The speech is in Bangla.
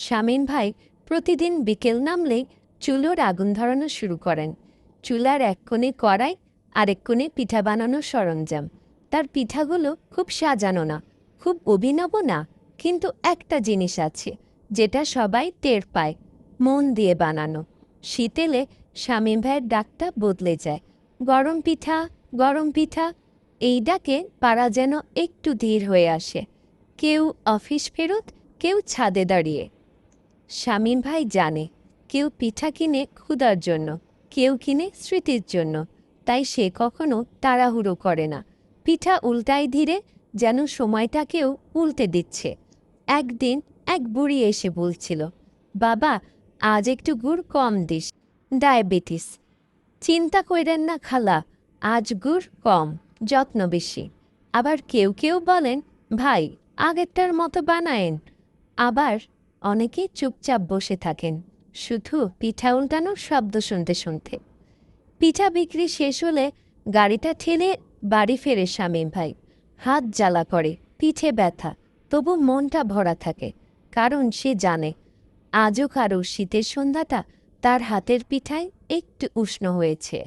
শামীম ভাই প্রতিদিন বিকেল নামলেই চুলোর আগুন ধরানো শুরু করেন। চুলার এক কোণে কড়াই, আরেক কোণে পিঠা বানানোর সরঞ্জাম। তার পিঠাগুলো খুব সাজানো না, খুব অভিনব না, কিন্তু একটা জিনিস আছে যেটা সবাই টের পায়, মন দিয়ে বানানো। শীতেলে শামীম ভাইয়ের ডাকটা বদলে যায়। গরম পিঠা, গরম পিঠা, এই ডাকে পাড়া যেন একটু ধীর হয়ে আসে। কেউ অফিস ফেরত, কেউ ছাদে দাঁড়িয়ে। শামীম ভাই জানে কেউ পিঠা কিনে ক্ষুধার জন্য, কেউ কিনে স্মৃতির জন্য। তাই সে কখনো তাড়াহুড়ো করে না, পিঠা উল্টায় ধীরে, যেন সময়টাকেও উল্টে দিচ্ছে। একদিন এক বুড়ি এসে বলছিল, বাবা আজ একটু গুড় কম দিস, ডায়াবেটিস। চিন্তা কইরেন না খালা, আজ গুড় কম, যত্ন বেশি। আবার কেউ কেউ বলেন, ভাই আগেরটার মতো বানায়েন। আবার অনেকে চুপচাপ বসে থাকেন, শুধু পিঠা উল্টানোর শব্দ শুনতে শুনতে। পিঠা বিক্রি শেষ হলে গাড়িটা ঠেলে বাড়ি ফেরে শামীম ভাই। হাত জ্বালা করে, পিঠে ব্যথা, তবু মনটা ভরা থাকে। কারণ সে জানে আজও কারো শীতের সন্ধ্যাটা তার হাতের পিঠায় একটু উষ্ণ হয়েছে।